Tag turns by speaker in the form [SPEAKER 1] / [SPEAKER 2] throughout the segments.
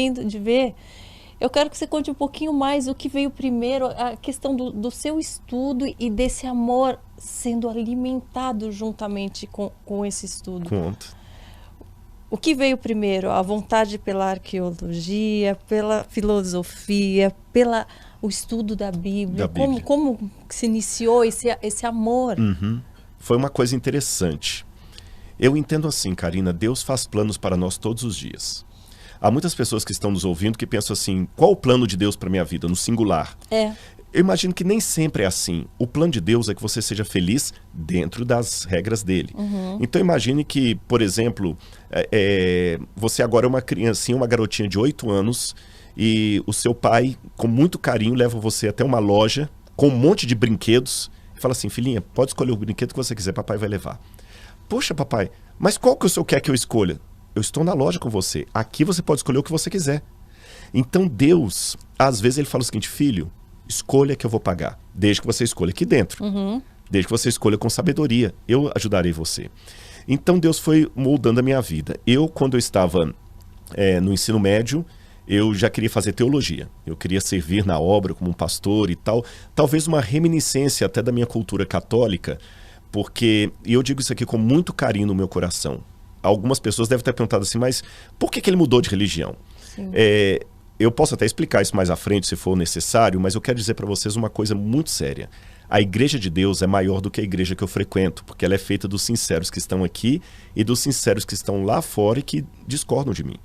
[SPEAKER 1] lindo de ver. Eu quero que você conte um pouquinho mais o que veio primeiro, a questão do seu estudo e desse amor sendo alimentado juntamente com esse estudo.
[SPEAKER 2] Conta.
[SPEAKER 1] O que veio primeiro? A vontade pela arqueologia, pela filosofia, o estudo da Bíblia? Como se iniciou esse amor?
[SPEAKER 2] Foi uma coisa interessante. Eu entendo assim, Karina, Deus faz planos para nós todos os dias. Há muitas pessoas que estão nos ouvindo que pensam assim, qual o plano de Deus para minha vida, no singular? Eu imagino que nem sempre é assim. O plano de Deus é que você seja feliz dentro das regras dele. Então imagine que, por exemplo, você agora é uma criancinha, uma garotinha de 8 anos, e o seu pai, com muito carinho, leva você até uma loja com um monte de brinquedos e fala assim, filhinha, pode escolher o brinquedo que você quiser, papai vai levar. Poxa, papai, mas qual que o senhor quer que eu escolha? Eu estou na loja com você. Aqui você pode escolher o que você quiser. Então Deus, às vezes ele fala o seguinte, filho, escolha que eu vou pagar. Desde que você escolha aqui dentro. Desde que você escolha com sabedoria. Eu ajudarei você. Então Deus foi moldando a minha vida. Quando eu estava no ensino médio, eu já queria fazer teologia. Eu queria servir na obra como um pastor e tal. Talvez uma reminiscência até da minha cultura católica, porque, e eu digo isso aqui com muito carinho no meu coração, algumas pessoas devem ter perguntado assim, mas por que ele mudou de religião? Eu posso até explicar isso mais à frente, se for necessário, mas eu quero dizer para vocês uma coisa muito séria. A igreja de Deus é maior do que a igreja que eu frequento, porque ela é feita dos sinceros que estão aqui e dos sinceros que estão lá fora e que discordam de mim.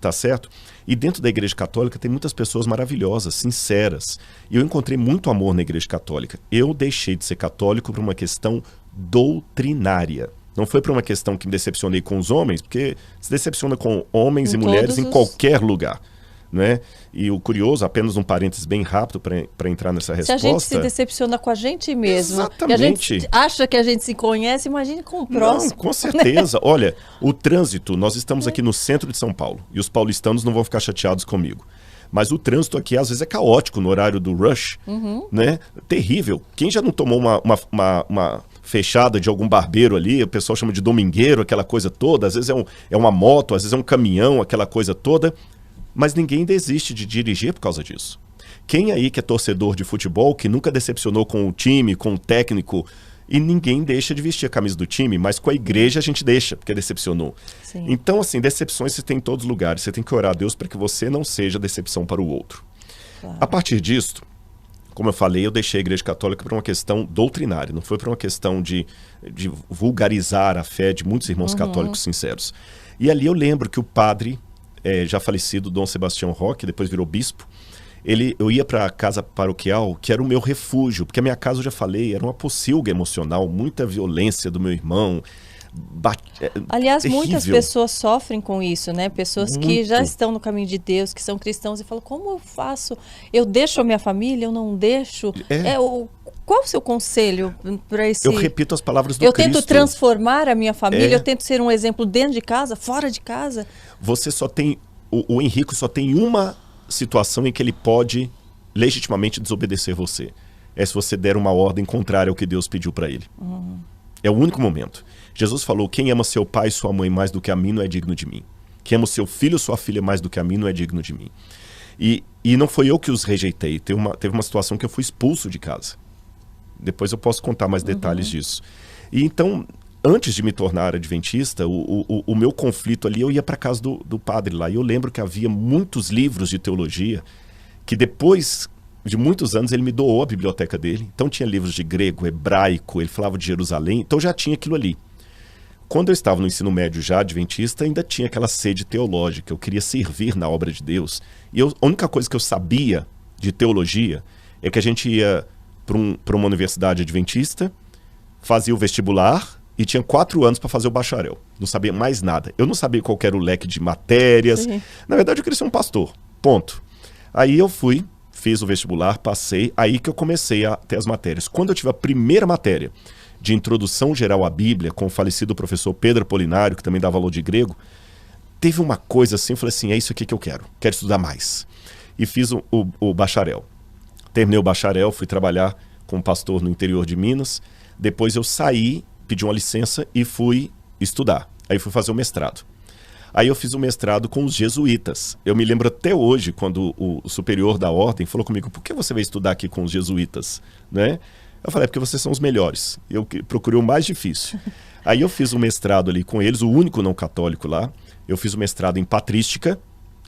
[SPEAKER 2] Tá certo? E dentro da igreja católica tem muitas pessoas maravilhosas, sinceras. E eu encontrei muito amor na igreja católica. Eu deixei de ser católico por uma questão doutrinária. Não foi por uma questão que me decepcionei com os homens, porque se decepciona com homens e mulheres em qualquer lugar. Né? E o curioso, apenas um parênteses bem rápido para entrar nessa resposta.
[SPEAKER 1] Se a gente se decepciona com a gente mesmo,
[SPEAKER 2] exatamente.
[SPEAKER 1] E a gente acha que a gente se conhece, imagine com o próximo.
[SPEAKER 2] Não, com certeza. Olha, o trânsito, nós estamos aqui no centro de São Paulo, e os paulistanos não vão ficar chateados comigo. Mas o trânsito aqui às vezes é caótico no horário do rush, né? Terrível. Quem já não tomou uma fechada de algum barbeiro ali, o pessoal chama de domingueiro, aquela coisa toda, às vezes é uma moto, às vezes é um caminhão, aquela coisa toda. Mas ninguém desiste de dirigir por causa disso. Quem aí que é torcedor de futebol, que nunca decepcionou com o time, com o técnico, e ninguém deixa de vestir a camisa do time, mas com a igreja a gente deixa, porque decepcionou.
[SPEAKER 1] Sim.
[SPEAKER 2] Então, assim, decepções você tem em todos os lugares. Você tem que orar a Deus para que você não seja decepção para o outro.
[SPEAKER 1] Claro.
[SPEAKER 2] A partir disso, como eu falei, eu deixei a igreja católica por uma questão doutrinária, não foi por uma questão de vulgarizar a fé de muitos irmãos católicos sinceros. E ali eu lembro que o padre, já falecido, Dom Sebastião Roque, depois virou bispo, eu ia para a casa paroquial, que era o meu refúgio, porque a minha casa, eu já falei, era uma pocilga emocional, muita violência do meu irmão.
[SPEAKER 1] Aliás,
[SPEAKER 2] terrível.
[SPEAKER 1] Muitas pessoas sofrem com isso, né? Pessoas que já estão no caminho de Deus, que são cristãos, e falam, como eu faço? Eu deixo a minha família, eu não deixo? Qual o seu conselho para esse...
[SPEAKER 2] Eu repito as palavras do
[SPEAKER 1] Cristo.
[SPEAKER 2] Cristo.
[SPEAKER 1] Eu tento transformar a minha família, eu tento ser um exemplo dentro de casa, fora de casa.
[SPEAKER 2] Você só tem... O Henrico só tem uma situação em que ele pode legitimamente desobedecer você. É se você der uma ordem contrária ao que Deus pediu para ele. É o único momento. Jesus falou, quem ama seu pai e sua mãe mais do que a mim não é digno de mim. Quem ama seu filho ou sua filha mais do que a mim não é digno de mim. E não foi eu que os rejeitei. Teve uma situação que eu fui expulso de casa. Depois eu posso contar mais detalhes disso. E então, antes de me tornar adventista, o meu conflito ali, eu ia para casa do padre lá. E eu lembro que havia muitos livros de teologia que depois de muitos anos ele me doou a biblioteca dele. Então tinha livros de grego, hebraico, ele falava de Jerusalém. Então já tinha aquilo ali. Quando eu estava no ensino médio já adventista, ainda tinha aquela sede teológica. Eu queria servir na obra de Deus. E a única coisa que eu sabia de teologia é que a gente ia para uma universidade adventista, fazia o vestibular e tinha 4 anos para fazer o bacharel. Não sabia mais nada. Eu não sabia qual era o leque de matérias.
[SPEAKER 1] Sim.
[SPEAKER 2] Na verdade, eu queria ser um pastor. Ponto. Aí eu fui, fiz o vestibular, passei, aí que eu comecei a ter as matérias. Quando eu tive a primeira matéria de introdução geral à Bíblia, com o falecido professor Pedro Apolinário, que também dava aula de grego, teve uma coisa assim, eu falei assim, é isso aqui que eu quero estudar mais. E fiz o bacharel. Terminei o bacharel, fui trabalhar como pastor no interior de Minas. Depois eu saí, pedi uma licença e fui estudar. Aí fui fazer o mestrado. Aí eu fiz o mestrado com os jesuítas. Eu me lembro até hoje, quando o superior da ordem falou comigo, por que você veio estudar aqui com os jesuítas? Né? Eu falei, porque vocês são os melhores. Eu procurei o mais difícil. Aí eu fiz o mestrado ali com eles, o único não católico lá. Eu fiz o mestrado em patrística,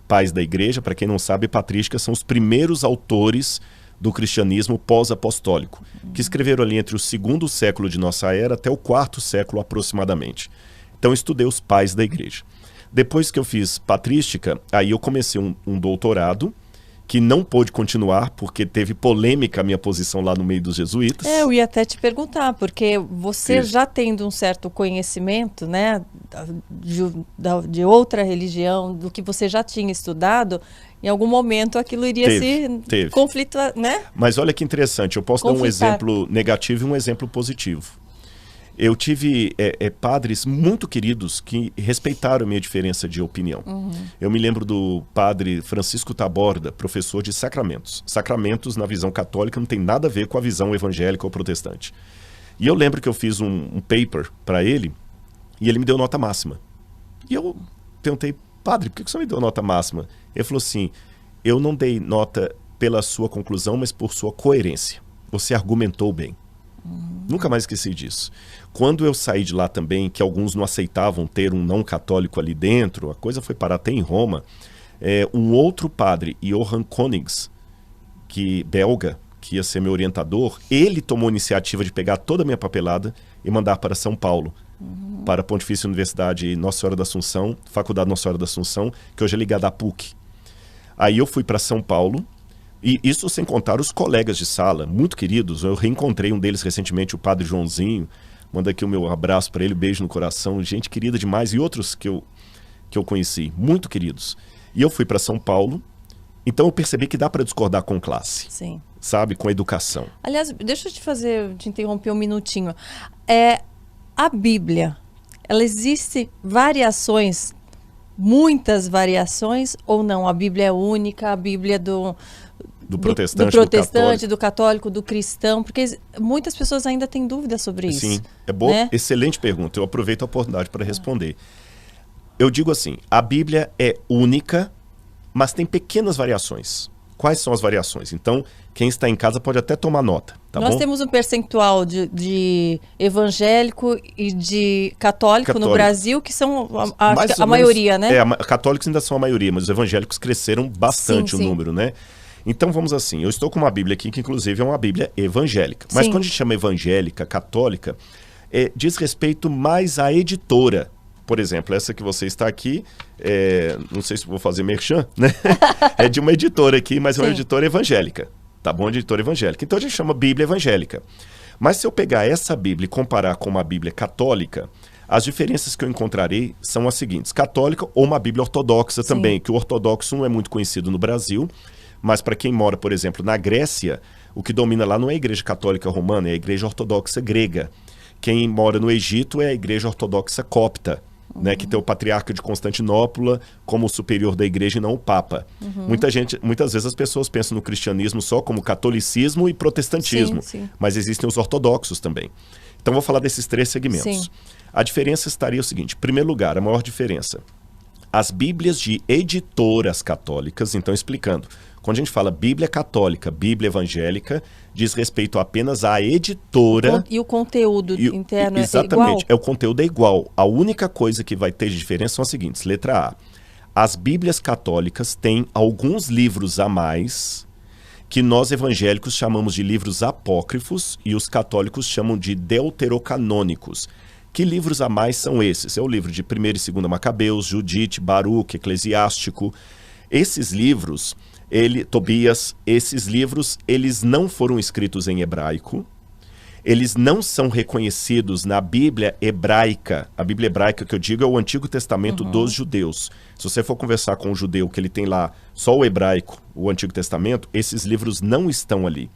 [SPEAKER 2] pais da igreja. Para quem não sabe, patrística são os primeiros autores do cristianismo pós-apostólico, que escreveram ali entre o 2º século de nossa era até o 4º século aproximadamente. Então eu estudei os pais da igreja. Depois que eu fiz patrística, aí eu comecei um doutorado, que não pôde continuar, porque teve polêmica a minha posição lá no meio dos jesuítas.
[SPEAKER 1] Eu ia até te perguntar, porque você já tendo um certo conhecimento, né, de outra religião, do que você já tinha estudado, em algum momento aquilo iria se conflitar, né?
[SPEAKER 2] Mas olha que interessante, eu posso dar um exemplo negativo e um exemplo positivo. Eu tive padres muito queridos que respeitaram a minha diferença de opinião. Eu me lembro do padre Francisco Taborda, professor de sacramentos. Sacramentos, na visão católica, não tem nada a ver com a visão evangélica ou protestante. E eu lembro que eu fiz um paper para ele e ele me deu nota máxima. E eu perguntei, padre, por que você me deu nota máxima? Ele falou assim, eu não dei nota pela sua conclusão, mas por sua coerência. Você argumentou bem. Nunca mais esqueci disso. Quando eu saí de lá também, que alguns não aceitavam ter um não católico ali dentro, a coisa foi parar até em Roma, um outro padre, Johan Konings, belga, que ia ser meu orientador, ele tomou a iniciativa de pegar toda a minha papelada e mandar para São Paulo, para a Pontifícia Universidade Nossa Senhora da Assunção, Faculdade Nossa Senhora da Assunção, que hoje é ligada à PUC. Aí eu fui para São Paulo, e isso sem contar os colegas de sala, muito queridos. Eu reencontrei um deles recentemente, o padre Joãozinho. Manda aqui o meu abraço para ele, beijo no coração. Gente querida demais. E outros que eu conheci, muito queridos. E eu fui para São Paulo. Então eu percebi que dá para discordar com classe.
[SPEAKER 1] Sim.
[SPEAKER 2] Sabe? Com educação.
[SPEAKER 1] Aliás, deixa eu te interromper um minutinho. A Bíblia, ela existe variações, muitas variações ou não? A Bíblia é única, a Bíblia do protestante, do católico, do cristão, porque muitas pessoas ainda têm dúvidas sobre isso.
[SPEAKER 2] Sim, é boa, né? Excelente pergunta, eu aproveito a oportunidade para responder. Eu digo assim, a Bíblia é única, mas tem pequenas variações. Quais são as variações? Então, quem está em casa pode até tomar nota, tá bom?
[SPEAKER 1] Nós temos um percentual de evangélico e de católico no Brasil, que são a maioria, né?
[SPEAKER 2] Católicos ainda são a maioria, mas os evangélicos cresceram bastante o número, né? Então vamos assim, eu estou com uma Bíblia aqui que inclusive é uma Bíblia evangélica. Mas quando a gente chama evangélica, católica, diz respeito mais à editora. Por exemplo, essa que você está aqui, não sei se vou fazer merchan, né? É de uma editora aqui, mas é uma editora evangélica. Tá bom? Editora evangélica. Então a gente chama Bíblia evangélica. Mas se eu pegar essa Bíblia e comparar com uma Bíblia católica, as diferenças que eu encontrarei são as seguintes. Católica ou uma Bíblia ortodoxa também, que o ortodoxo não é muito conhecido no Brasil. Mas para quem mora, por exemplo, na Grécia, o que domina lá não é a igreja católica romana, é a igreja ortodoxa grega. Quem mora no Egito é a igreja ortodoxa copta, né, que tem o patriarca de Constantinopla como o superior da igreja e não o papa. Muitas vezes as pessoas pensam no cristianismo só como catolicismo e protestantismo, mas existem os ortodoxos também. Então vou falar desses 3 segmentos. A diferença estaria o seguinte, em primeiro lugar, a maior diferença. As Bíblias de editoras católicas, então explicando, quando a gente fala Bíblia católica, Bíblia evangélica, diz respeito apenas à editora.
[SPEAKER 1] E o conteúdo interno é igual?
[SPEAKER 2] Exatamente, o conteúdo é igual. A única coisa que vai ter de diferença são as seguintes. Letra A. As Bíblias católicas têm alguns livros a mais que nós evangélicos chamamos de livros apócrifos e os católicos chamam de deuterocanônicos. Que livros a mais são esses? É o livro de 1º e 2º Macabeus, Judite, Baruque, Eclesiástico. Esses livros, Tobias, esses livros, eles não foram escritos em hebraico. Eles não são reconhecidos na Bíblia hebraica. A Bíblia hebraica que eu digo é o Antigo Testamento dos judeus. Se você for conversar com um judeu que ele tem lá só o hebraico, o Antigo Testamento, esses livros não estão ali.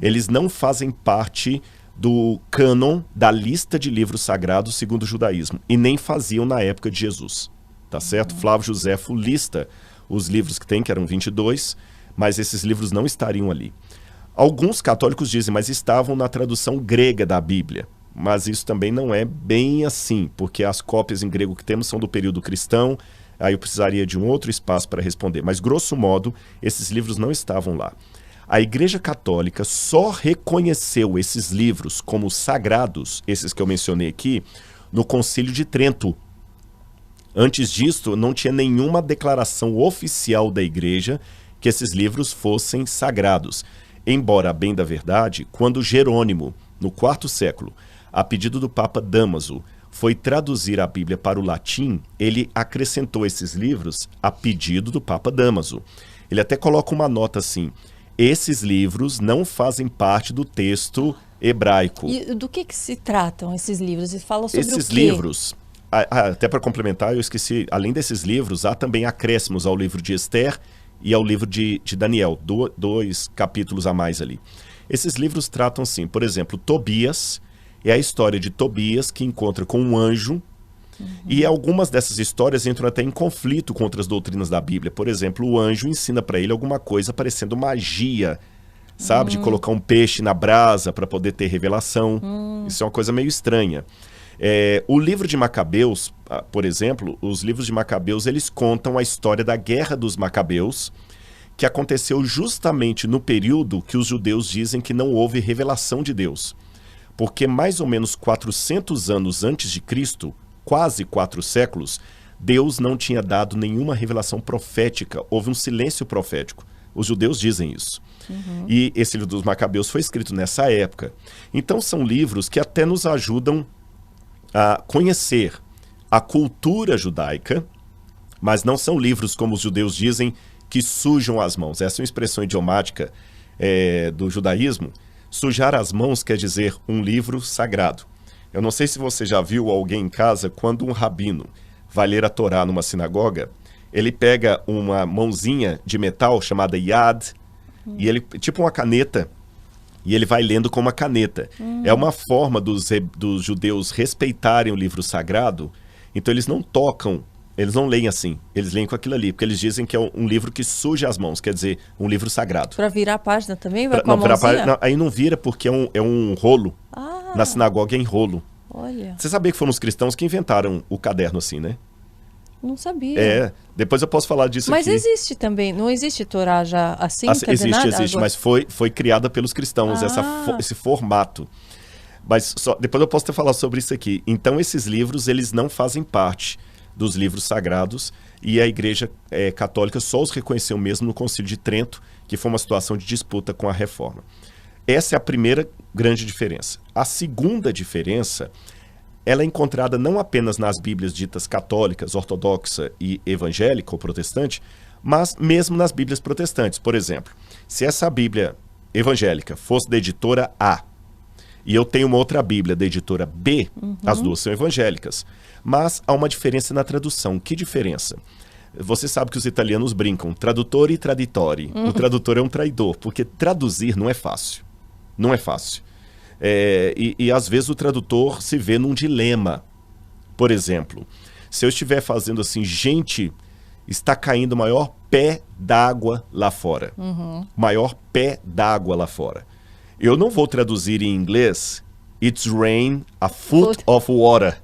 [SPEAKER 2] Eles não fazem parte do cânon da lista de livros sagrados segundo o judaísmo. E nem faziam na época de Jesus. Tá certo? Flávio Josefo lista os livros que tem, que eram 22, mas esses livros não estariam ali. Alguns católicos dizem, mas estavam na tradução grega da Bíblia. Mas isso também não é bem assim, porque as cópias em grego que temos são do período cristão, Aí eu precisaria de um outro espaço para responder. Mas, grosso modo, esses livros não estavam lá. A Igreja Católica só reconheceu esses livros como sagrados, esses que eu mencionei aqui, no Concílio de Trento. Antes disso, não tinha nenhuma declaração oficial da Igreja que esses livros fossem sagrados. Embora, a bem da verdade, quando Jerônimo, no IV século, a pedido do Papa Dámaso, foi traduzir a Bíblia para o latim, ele acrescentou esses livros a pedido do Papa Dámaso. Ele até coloca uma nota assim: esses livros não fazem parte do texto hebraico.
[SPEAKER 1] E do que se tratam esses livros? Ele fala sobre
[SPEAKER 2] esses
[SPEAKER 1] o quê?
[SPEAKER 2] Livros, até para complementar, eu esqueci, além desses livros, há também acréscimos ao livro de Esther e ao livro de Daniel, dois capítulos a mais ali. Esses livros tratam, assim, por exemplo, Tobias, é a história de Tobias que encontra com um anjo, e algumas dessas histórias entram até em conflito com outras doutrinas da Bíblia. Por exemplo, o anjo ensina para ele alguma coisa parecendo magia, sabe? De colocar um peixe na brasa para poder ter revelação. Isso é uma coisa meio estranha. O livro de Macabeus, por exemplo, os livros de Macabeus, eles contam a história da Guerra dos Macabeus, que aconteceu justamente no período que os judeus dizem que não houve revelação de Deus. Porque mais ou menos 400 anos antes de Cristo, quase 4 séculos, Deus não tinha dado nenhuma revelação profética. Houve um silêncio profético. Os judeus dizem isso. E esse livro dos Macabeus foi escrito nessa época. Então são livros que até nos ajudam a conhecer a cultura judaica, mas não são livros, como os judeus dizem, que sujam as mãos. Essa é uma expressão idiomática do judaísmo. Sujar as mãos quer dizer um livro sagrado. Eu não sei se você já viu alguém em casa, quando um rabino vai ler a Torá numa sinagoga, ele pega uma mãozinha de metal chamada yad, e ele, tipo uma caneta, e ele vai lendo com uma caneta. É uma forma dos judeus respeitarem o livro sagrado, então eles não tocam, eles não leem assim, eles leem com aquilo ali, porque eles dizem que é um livro que suja as mãos, quer dizer, um livro sagrado.
[SPEAKER 1] Para virar a página também? Vai com a mãozinha?
[SPEAKER 2] Não, aí não vira porque é um rolo. Na sinagoga é em rolo.
[SPEAKER 1] Olha.
[SPEAKER 2] Você sabia que foram os cristãos que inventaram o caderno assim, né?
[SPEAKER 1] Não sabia.
[SPEAKER 2] Depois eu posso falar disso
[SPEAKER 1] Mas
[SPEAKER 2] aqui.
[SPEAKER 1] Mas existe também, não existe Torá já assim?
[SPEAKER 2] Existe, mas foi criada pelos cristãos, esse formato. Mas depois eu posso te falar sobre isso aqui. Então esses livros, eles não fazem parte dos livros sagrados, e a Igreja Católica só os reconheceu mesmo no Concílio de Trento, que foi uma situação de disputa com a Reforma. Essa é a primeira grande diferença. A segunda diferença, ela é encontrada não apenas nas Bíblias ditas católicas, ortodoxa e evangélica ou protestante, mas mesmo nas Bíblias protestantes. Por exemplo, se essa Bíblia evangélica fosse da editora A, e eu tenho uma outra Bíblia da editora B, as duas são evangélicas. Mas há uma diferença na tradução. Que diferença? Você sabe que os italianos brincam, traduttore e traditori. O tradutor é um traidor, porque traduzir não é fácil. Não é fácil. E às vezes o tradutor se vê num dilema. Por exemplo, se eu estiver fazendo assim, gente, está caindo o maior pé d'água lá fora. Maior pé d'água lá fora. Eu não vou traduzir em inglês It's rain a foot of water.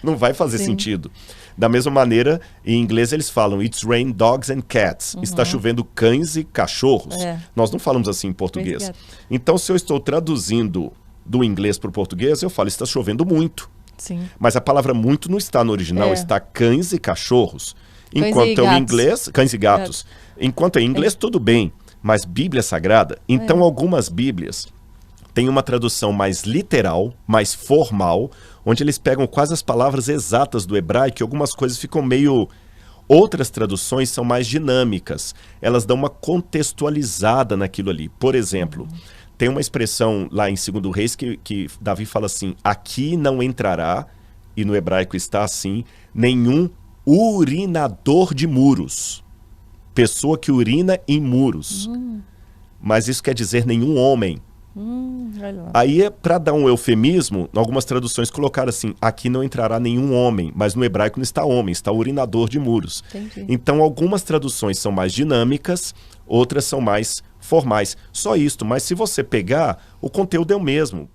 [SPEAKER 2] Não vai fazer sentido. Da mesma maneira, em inglês eles falam It's rain dogs and cats. Está chovendo cães e cachorros. Nós não falamos assim em português. Então, se eu estou traduzindo do inglês para o português, eu falo está chovendo muito.
[SPEAKER 1] Sim.
[SPEAKER 2] Mas a palavra muito não está no original, está cães e cachorros. Enquanto em inglês, cães e gatos. Enquanto em inglês, tudo bem. Mas Bíblia Sagrada, então algumas Bíblias têm uma tradução mais literal, mais formal, onde eles pegam quase as palavras exatas do hebraico e algumas coisas ficam meio... Outras traduções são mais dinâmicas, elas dão uma contextualizada naquilo ali. Por exemplo, tem uma expressão lá em 2 Reis que Davi fala assim, aqui não entrará, e no hebraico está assim, nenhum urinador de muros. Pessoa que urina em muros. Mas isso quer dizer nenhum homem. Aí, para dar um eufemismo, algumas traduções colocaram assim, aqui não entrará nenhum homem, mas no hebraico não está homem, está urinador de muros.
[SPEAKER 1] Entendi.
[SPEAKER 2] Então, algumas traduções são mais dinâmicas, outras são mais formais. Só isto, mas se você pegar, o conteúdo é o mesmo.